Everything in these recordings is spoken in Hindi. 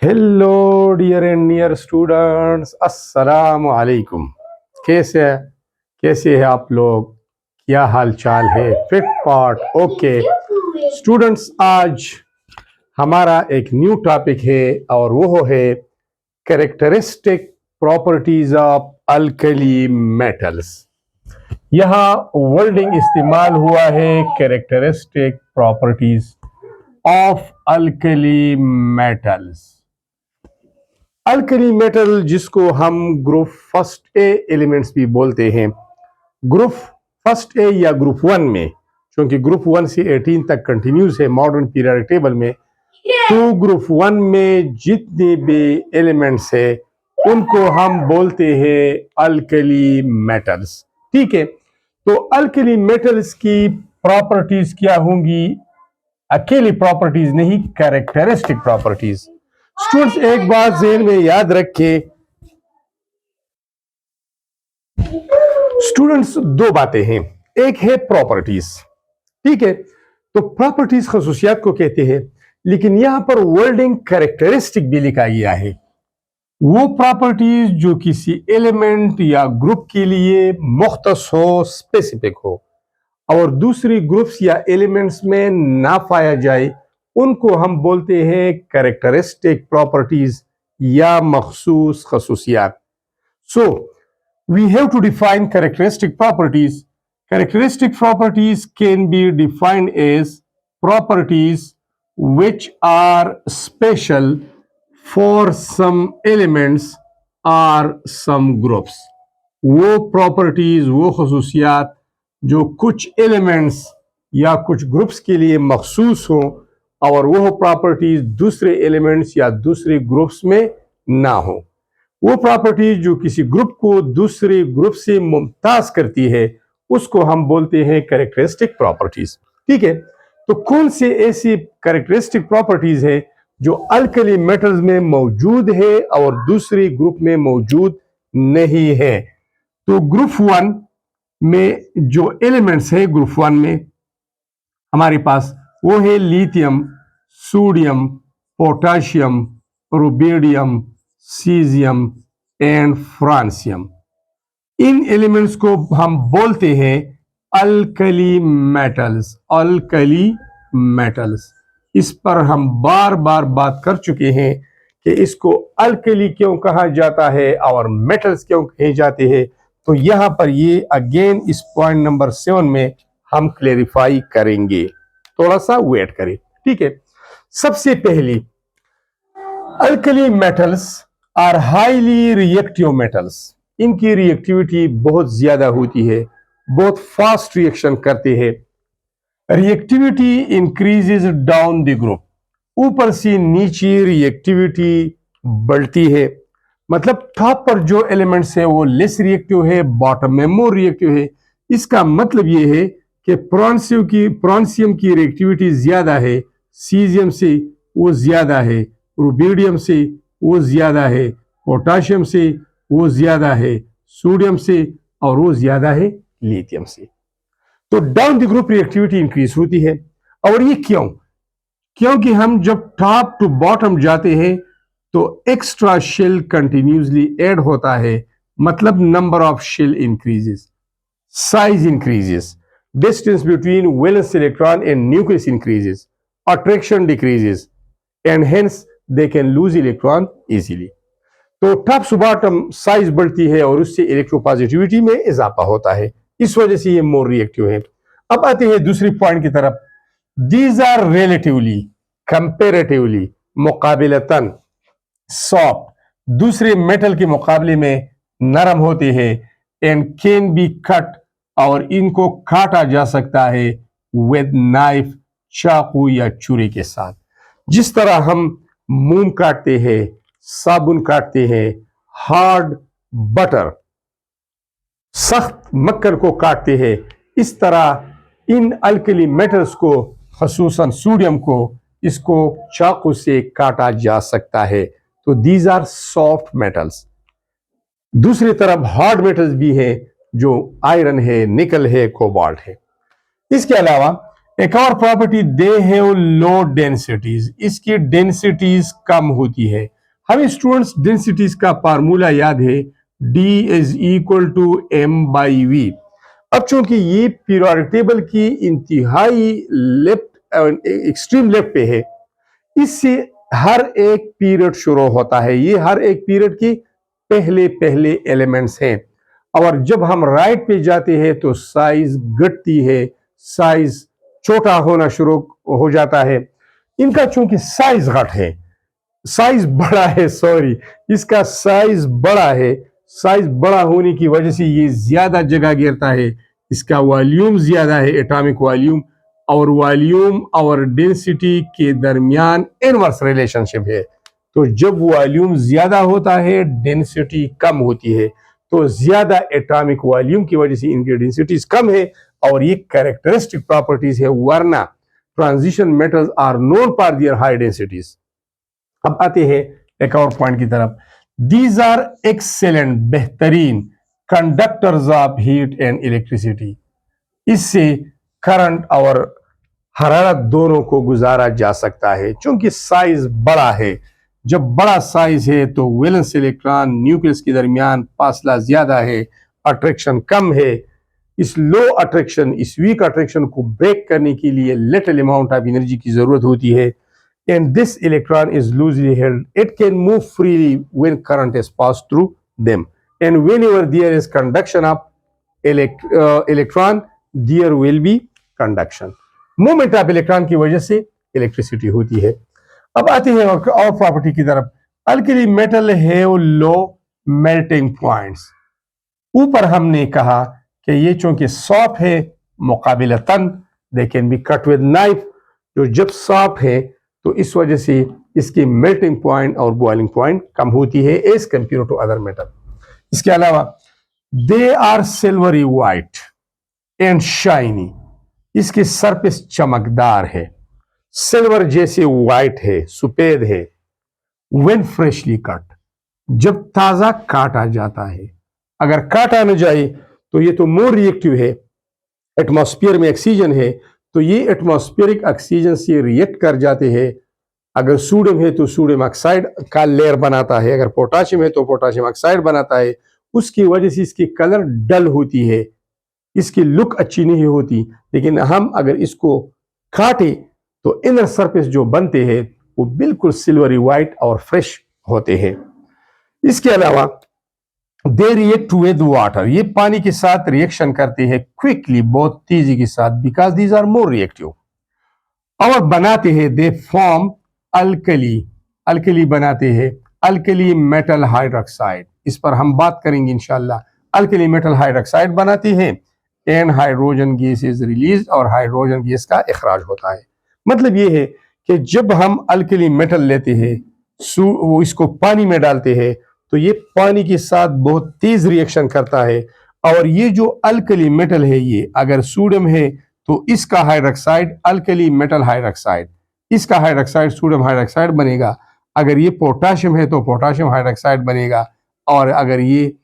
Hello dear and near students, अस्सलाम वालेकुम। कैसे हैं आप लोग? क्या हाल चाल है? फिट पार्ट ओके स्टूडेंट्स, आज हमारा एक न्यू टॉपिक है और वो है characteristic properties of alkali metals. यहाँ वर्डिंग इस्तेमाल हुआ है characteristic properties of alkali metals. Alkali metal जिसको हम ग्रुप फर्स्ट ए एलिमेंट्स भी बोलते हैं, ग्रुप फर्स्ट ए या ग्रुप वन में, क्योंकि ग्रुप वन से 18 तक कंटिन्यूस है मॉडर्न पीरियडिक टेबल में, तो ग्रुप वन में जितने भी एलिमेंट्स है उनको हम बोलते हैं अल्कली मेटल्स। ठीक है, तो अल्कली मेटल्स की प्रॉपर्टीज क्या होंगी? अकेली प्रॉपर्टीज नहीं, कैरेक्टरिस्टिक प्रॉपर्टीज। स्टूडेंट्स, एक बात ज़हन में याद रखें, स्टूडेंट्स दो बातें हैं। एक है प्रॉपर्टीज, ठीक है, तो प्रॉपर्टीज खसूसियात को कहते हैं, लेकिन यहां पर वर्डिंग कैरेक्टरिस्टिक भी लिखा गया है। वो प्रॉपर्टीज जो किसी एलिमेंट या ग्रुप के लिए मुख्तस हो, स्पेसिफिक हो, और दूसरी ग्रुप्स या एलिमेंट्स में ना पाया जाए, उनको हम बोलते हैं कैरेक्टरिस्टिक प्रॉपर्टीज या मखसूस खसूसियात। सो we have to define characteristic properties. Characteristic properties can be defined as properties which are special for some elements or some groups. वो properties, वो खसूसियात जो कुछ elements या कुछ ग्रुप्स के लिए मखसूस हो, और वो प्रॉपर्टीज दूसरे एलिमेंट्स या दूसरे ग्रुप्स में ना हो। वो प्रॉपर्टीज जो किसी ग्रुप को दूसरे ग्रुप से मुमताज करती है, उसको हम बोलते हैं कैरेक्टरिस्टिक प्रॉपर्टीज। ठीक है, तो कौन से ऐसी कैरेक्टरिस्टिक प्रॉपर्टीज है जो अल्कली मेटल्स में मौजूद है और दूसरे ग्रुप में मौजूद नहीं है? तो ग्रुप वन में जो एलिमेंट्स है, ग्रुप वन में हमारे पास वो है lithium, sodium, potassium, rubidium, caesium and francium. In elements को हम बोलते हैं अल्कली मेटल्स। अल्कली मेटल्स, इस पर हम बार बार बात कर चुके हैं कि इसको अल्कली क्यों कहा जाता है और मेटल्स क्यों कहे जाते हैं। तो यहां पर ये अगेन इस पॉइंट नंबर 7 में हम क्लेरिफाई करेंगे। थोड़ा सा वेट करें। ठीक है, सबसे पहली, alkali metals are highly reactive metals. इनकी रिएक्टिविटी बहुत ज्यादा होती है, बहुत फास्ट रिएक्शन करते हैं। Reactivity increases down the group, ऊपर से नीचे रिएक्टिविटी बढ़ती है। मतलब टॉप पर जो एलिमेंट्स है वो लेस रिएक्टिव है, बॉटम में मोर रिएक्टिव है। इसका मतलब ये है कि फ्रांसियम की रिएक्टिविटी ज्यादा है, सीजियम से वो ज्यादा है, रुबिडियम से वो ज्यादा है, पोटाशियम से वो ज्यादा है, सोडियम से, और वो ज्यादा है लिथियम से। तो down the group reactivity increase होती है। और ये क्यों? क्योंकि हम जब टॉप टू बॉटम जाते हैं तो एक्स्ट्रा शेल कंटिन्यूसली ऐड होता है, मतलब number of shell increases, size increases, distance between valence electron and nucleus increases, attraction decreases, and hence they can lose electron easily. तो टॉप टू बॉटम साइज बढ़ती है और उससे इलेक्ट्रोपॉजिटिविटी में इजाफा होता है, इस वजह से ये मोर रिएक्टिव है। अब आते हैं दूसरी पॉइंट की तरफ। दीज आर रिलेटिवली, कंपेरेटिवली, मुकाबिलतन सॉफ्ट, दूसरे मेटल के मुकाबले में नरम होते हैं, एंड कैन बी कट, और इनको काटा जा सकता है विद नाइफ, चाकू या छुरी के साथ। जिस तरह हम मोम काटते हैं, साबुन काटते हैं, हार्ड बटर, सख्त मक्खन को काटते हैं, इस तरह इन अल्कली मेटल्स को, खसूसन सोडियम को, इसको चाकू से काटा जा सकता है। तो दीज आर सॉफ्ट मेटल्स। दूसरी तरफ हार्ड मेटल्स भी हैं, जो आयरन है, निकल है, कोबाल्ट है। इसके अलावा एक और property, they have low densities, इसकी डेंसिटीज कम होती है। हमें स्टूडेंट्स डेंसिटीज का फार्मूला याद है, D is equal to M by V. अब चूंकि ये पीरियोडिक टेबल की इंतहाई लेफ्ट एक्सट्रीम लेफ्ट पे है, इससे हर एक पीरियड शुरू होता है, ये हर एक पीरियड की पहले पहले एलिमेंट्स हैं, और जब हम राइट पे जाते हैं तो साइज घटती है, साइज छोटा होना शुरू हो जाता है। इनका चूंकि साइज घट है, साइज बड़ा है, सॉरी, इसका साइज बड़ा है, साइज बड़ा होने की वजह से ये ज्यादा जगह घेरता है, इसका वॉल्यूम ज्यादा है, एटॉमिक वॉल्यूम, और वॉल्यूम और डेंसिटी के दरमियान इनवर्स रिलेशनशिप है। तो जब वॉल्यूम ज्यादा होता है, डेंसिटी कम होती है, तो ज्यादा एटॉमिक वॉल्यूम की वजह से इनकी डेंसिटीज कम है, और ये कैरेक्टरिस्टिक प्रॉपर्टीज है, वरना transition metals are known for their high densities. अब आते हैं एक और पॉइंट की तरफ, दीज आर एक्सेलेंट, बेहतरीन conductors of heat and electricity, इससे करंट और हरारत दोनों को गुजारा जा सकता है। चूंकि साइज बड़ा है, जब बड़ा साइज है तो वैलेंस इलेक्ट्रॉन न्यूक्लियस के दरमियान फासला ज्यादा है, अट्रैक्शन कम है। इस लो अट्रैक्शन, इस वीक अट्रैक्शन को ब्रेक करने के लिए लिटिल अमाउंट ऑफ एनर्जी की जरूरत होती है, and this electron is loosely held. It can move freely when current is passed through them, and whenever there is conduction of electron, there will be conduction. Movement of electron की वजह से इलेक्ट्रिसिटी होती है। अब आते हैं और प्रॉपर्टी की तरफ, alkali metal have low melting points. ऊपर हमने कहा कि ये चूंकि सॉफ्ट है, मुकाबिलतन they can be cut with knife, जो जब सॉफ्ट है तो इस वजह से इसकी मेल्टिंग पॉइंट और बॉइलिंग पॉइंट कम होती है as compare to other metal. इसके अलावा they are silvery white and shiny, इसकी सरफेस चमकदार है, सिल्वर जैसे व्हाइट है, सफेद है। व्हेन फ्रेशली कट, जब ताजा काटा जाता है, अगर काटा न जाए तो ये तो मोर रिएक्टिव है, एटमॉस्फेयर में ऑक्सीजन है तो ये एटमॉस्फेरिक ऑक्सीजन से रिएक्ट कर जाते हैं। अगर सोडियम है तो सोडियम ऑक्साइड का लेयर बनाता है, अगर पोटाशियम है तो पोटाशियम ऑक्साइड बनाता है। उसकी वजह से इसकी कलर डल होती है, इसकी लुक अच्छी नहीं होती। लेकिन हम अगर इसको काटे तो इनर सरफेस जो बनते हैं वो बिल्कुल सिल्वरी व्हाइट और फ्रेश होते हैं। इसके अलावा दे रिएक्ट विद वाटर, ये पानी के साथ रिएक्शन करते हैं क्विकली, बहुत तेजी के साथ, because these are more reactive, और बनाते हैं दे फॉर्म अल्कली, अल्कली बनाते हैं अल्कली मेटल हाइड्रोक्साइड। इस पर हम बात करेंगे इंशाल्लाह। अल्कली मेटल हाइड्रोक्साइड बनाते हैं and hydrogen gas is release, और हाइड्रोजन गैस का इखराज होता है। मतलब ये है कि जब हम अल्कली मेटल लेते हैं, वो इसको पानी में डालते हैं तो ये पानी के साथ बहुत तेज रिएक्शन करता है, और ये जो अल्कली मेटल है, ये अगर सोडियम है तो इसका हाइड्रोक्साइड अल्कली मेटल हाइड्रोक्साइड, इसका हाइड्रोक्साइड सोडियम हाइड्रोक्साइड बनेगा। अगर ये पोटाशियम है तो पोटाशियम हाइड्रोक्साइड बनेगा, और अगर ये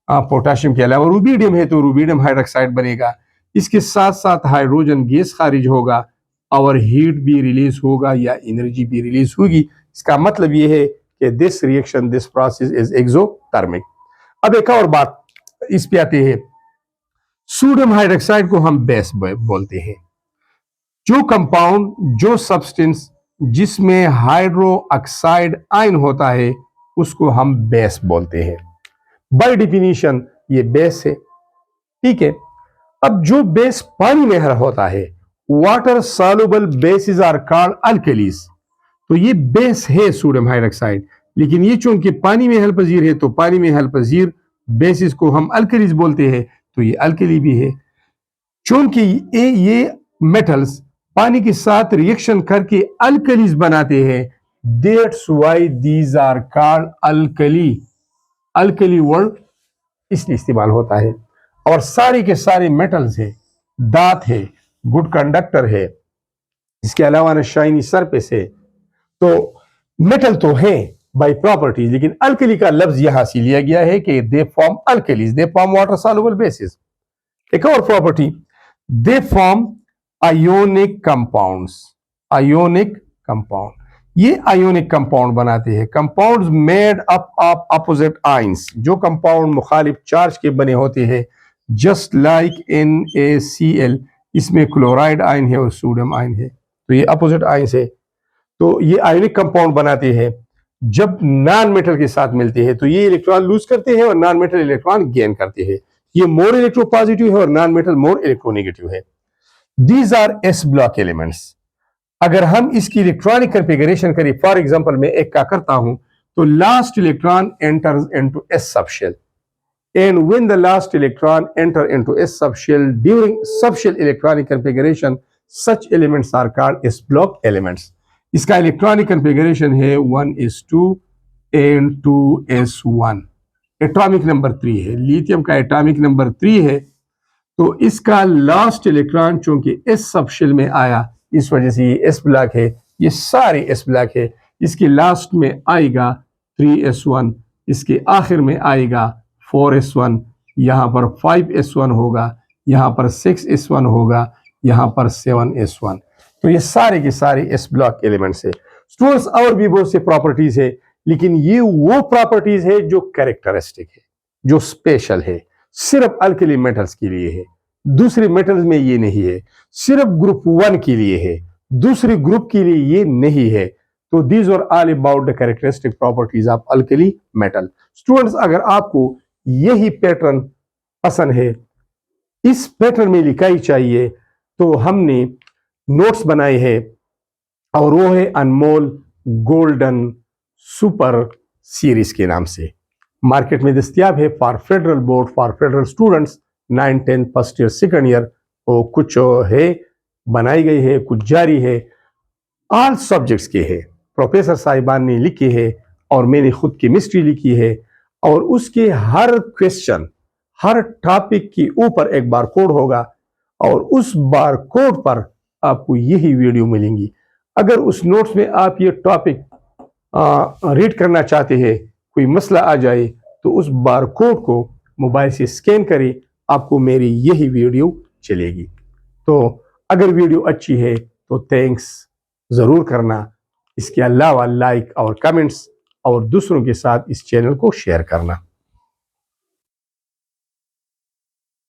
पोटाशियम के अलावा रुबिडियम है तो रुबिडियम हाइड्रोक्साइड बनेगा। इसके साथ साथ हाइड्रोजन गैस खारिज होगा, और हीट भी रिलीज होगा या एनर्जी भी रिलीज होगी। इसका मतलब ये है कि this reaction, this process is exothermic. अब एक और बात इस पे आते हैं, सोडियम हाइड्रोक्साइड को हम बेस बोलते हैं। जो कंपाउंड, जो सब्सटेंस जिसमें हाइड्रो ऑक्साइड आयन होता है उसको हम बेस बोलते हैं। बाय डेफिनेशन ये बेस है, ठीक है। अब जो बेस पानी में होता है, water soluble bases are called alkalis, तो ये बेस है सोडियम हाइड्रोक्साइड। लेकिन ये चूंकि पानी में हल पजीर है तो पानी में हल पजीर बेसिस को हम अल्कलीज बोलते हैं, तो ये अल्कली भी है। चूंकि ये मेटल्स पानी के साथ रिएक्शन करके अल्कलीज बनाते हैं, that's why these are called alkali. Alkali word इसलिए इस्तेमाल होता है। और सारे के सारे मेटल्स है, दांत है, गुड कंडक्टर है, इसके अलावा शाइनी सरफेस है, तो मेटल तो है बाय प्रॉपर्टीज, लेकिन अल्कली का लफ्ज यहां से लिया गया है कि they form alkalis, they form water soluble basis. एक और property, they form ionic compounds, ionic compound, ये आयोनिक कंपाउंड बनाते हैं। Compounds made up of opposite ions, जो कंपाउंड मुखालिफ चार्ज के बने होते हैं, जस्ट लाइक NaCl, इसमें क्लोराइड आयन है और सोडियम आयन है, तो ये अपोजिट आयंस है। तो ये आयोनिक कंपाउंड बनाते हैं। जब नॉन मेटल के साथ मिलते हैं तो ये इलेक्ट्रॉन लूज करते हैं और नॉन मेटल इलेक्ट्रॉन गेन करते हैं। ये मोर इलेक्ट्रोपॉजिटिव है और नॉन मेटल मोर इलेक्ट्रोनेगेटिव है। These R S block elements. अगर हम इसकी इलेक्ट्रॉनिक कॉन्फ़िगरेशन करें, फॉर एग्जांपल मैं एक का करता हूं, तो last electron enters into S subshell, and when the last electron enter into S subshell during subshell electronic configuration, such elements are called S block elements. इसका इलेक्ट्रॉनिक कॉन्फ़िगरेशन है 1s2 and 2s1। Atomic number 3 है, लिथियम का एटॉमिक नंबर 3 है, तो इसका लास्ट इलेक्ट्रॉन चूंकि एस सबशेल में आया, इस वजह से ये एस ब्लॉक है, ये सारे एस ब्लॉक है। इसके लास्ट में आएगा 3s1, इसके आखिर में आएगा 4s1, यहाँ पर 5s1 होगा, यहाँ पर 6s1 होगा, यहाँ पर 7s1। तो ये सारे के सारे एस ब्लॉक एलिमेंट्स है। स्टूडेंट्स, और भी बहुत से प्रॉपर्टीज है, लेकिन ये वो प्रॉपर्टीज है जो कैरेक्टरिस्टिक है, जो स्पेशल है, सिर्फ अल्कली मेटल्स के लिए है, दूसरे मेटल्स में ये नहीं है। सिर्फ ग्रुप 1 के लिए है, दूसरे ग्रुप के लिए ये नहीं है। तो these are all about the characteristic properties of alkali metal. Students, अगर आपको यही पैटर्न पसंद है, इस पैटर्न में लिखाई चाहिए, तो हमने नोट्स बनाए हैं, और वो है अनमोल गोल्डन सुपर सीरीज के नाम से, मार्केट में दस्तियाब है for federal board, for federal students 9, 10 first year second year. वो कुछ है बनाई गई है, कुछ जारी है, ऑल सब्जेक्ट्स के है, प्रोफेसर साहिबान ने लिखी है और मैंने खुद केमिस्ट्री लिखी है, और उसके हर क्वेश्चन, हर टॉपिक के ऊपर एक बार कोड होगा, और उस बार कोड पर आपको यही वीडियो मिलेंगी। अगर उस नोट्स में आप ये टॉपिक रीड करना चाहते हैं, कोई मसला आ जाए, तो उस बार कोड को मोबाइल से स्कैन करें, आपको मेरी यही वीडियो चलेगी। तो अगर वीडियो अच्छी है तो थैंक्स ज़रूर करना। इसके अलावा लाइक और कमेंट्स और दूसरों के साथ इस चैनल को शेयर करना।